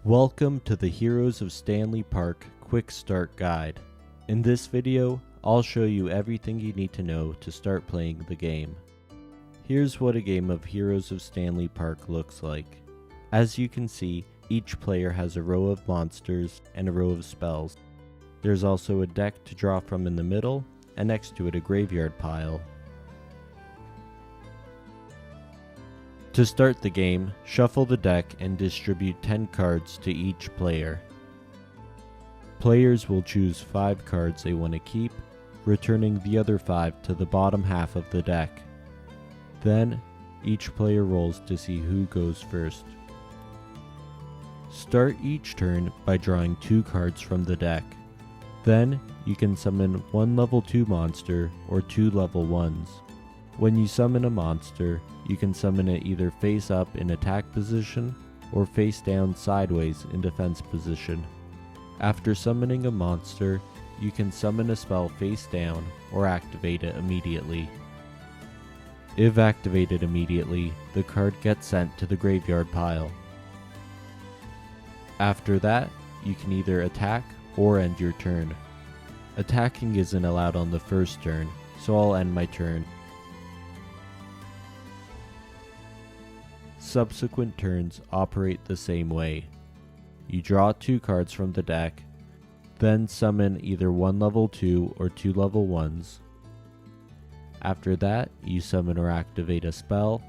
Welcome to the Heroes of Stanley Park Quick Start Guide. In this video, I'll show you everything you need to know to start playing the game. Here's what a game of Heroes of Stanley Park looks like. As you can see, each player has a row of monsters and a row of spells. There's also a deck to draw from in the middle, and next to it a graveyard pile. To start the game, shuffle the deck and distribute 10 cards to each player. Players will choose 5 cards they want to keep, returning the other 5 to the bottom half of the deck. Then, each player rolls to see who goes first. Start each turn by drawing 2 cards from the deck. Then, you can summon 1 level 2 monster or 2 level 1s. When you summon a monster, you can summon it either face up in attack position or face down sideways in defense position. After summoning a monster, you can summon a spell face down or activate it immediately. If activated immediately, the card gets sent to the graveyard pile. After that, you can either attack or end your turn. Attacking isn't allowed on the first turn, so I'll end my turn. Subsequent turns operate the same way. You draw 2 cards from the deck, then summon either 1 level 2 or 2 level 1s. After that, you summon or activate a spell,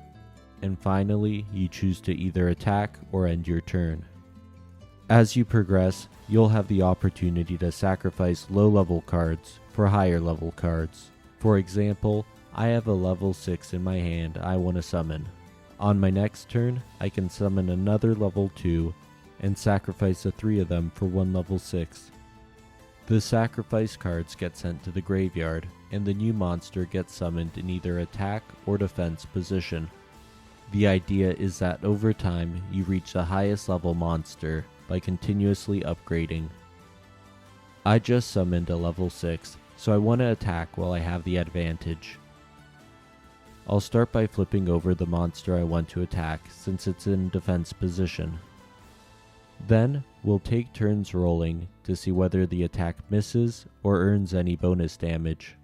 and finally, you choose to either attack or end your turn. As you progress, you'll have the opportunity to sacrifice low-level cards for higher-level cards. For example, I have a level 6 in my hand I want to summon. On my next turn, I can summon another level 2 and sacrifice 3 of them for 1 level 6. The sacrifice cards get sent to the graveyard, and the new monster gets summoned in either attack or defense position. The idea is that over time, you reach the highest level monster by continuously upgrading. I just summoned a level 6, so I want to attack while I have the advantage. I'll start by flipping over the monster I want to attack since it's in defense position. Then, we'll take turns rolling to see whether the attack misses or earns any bonus damage.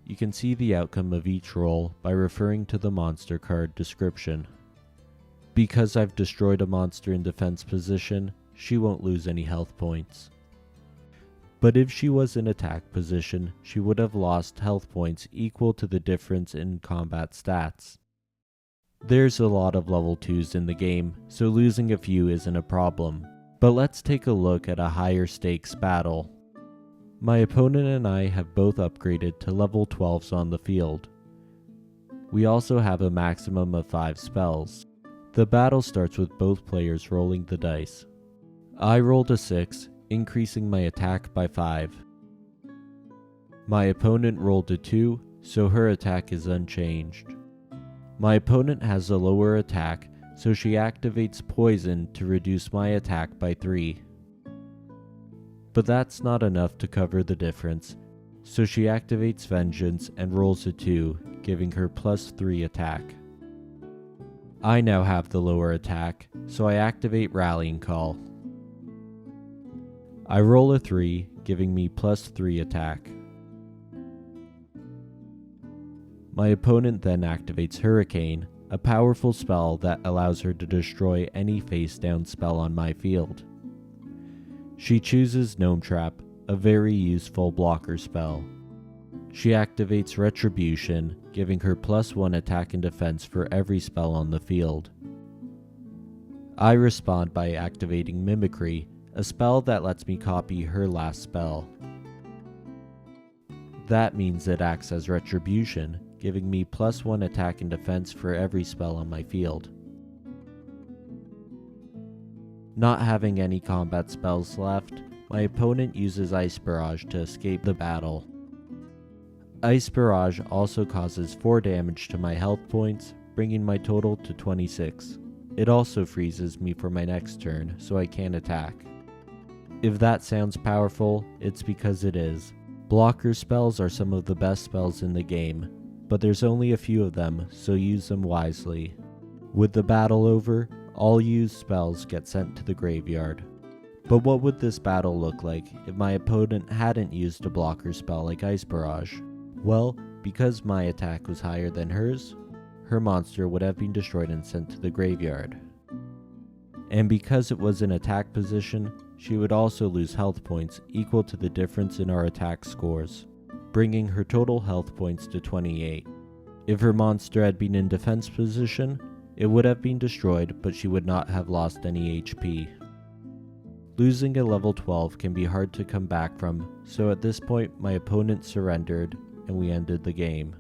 You can see the outcome of each roll by referring to the monster card description. Because I've destroyed a monster in defense position, she won't lose any health points. But if she was in attack position, she would have lost health points equal to the difference in combat stats. There's a lot of level 2s in the game, so losing a few isn't a problem. But let's take a look at a higher stakes battle. My opponent and I have both upgraded to level 12s on the field. We also have a maximum of 5 spells. The battle starts with both players rolling the dice. I rolled a 6, increasing my attack by 5. My opponent rolled a 2, so her attack is unchanged. My opponent has a lower attack, so she activates poison to reduce my attack by 3. But that's not enough to cover the difference, so she activates vengeance and rolls a 2, giving her plus 3 attack. I now have the lower attack, so I activate rallying call. I roll a 3, giving me plus 3 attack. My opponent then activates Hurricane, a powerful spell that allows her to destroy any face-down spell on my field. She chooses Gnome Trap, a very useful blocker spell. She activates Retribution, giving her plus 1 attack and defense for every spell on the field. I respond by activating Mimicry, a spell that lets me copy her last spell. That means it acts as Retribution, giving me plus 1 attack and defense for every spell on my field. Not having any combat spells left, my opponent uses Ice Barrage to escape the battle. Ice Barrage also causes 4 damage to my health points, bringing my total to 26. It also freezes me for my next turn, so I can't attack. If that sounds powerful, it's because it is. Blocker spells are some of the best spells in the game, but there's only a few of them, so use them wisely. With the battle over, all used spells get sent to the graveyard. But what would this battle look like if my opponent hadn't used a blocker spell like Ice Barrage? Well, because my attack was higher than hers, her monster would have been destroyed and sent to the graveyard. And because it was in attack position, she would also lose health points equal to the difference in our attack scores, bringing her total health points to 28. If her monster had been in defense position, it would have been destroyed, but she would not have lost any HP. Losing a level 12 can be hard to come back from, so at this point my opponent surrendered and we ended the game.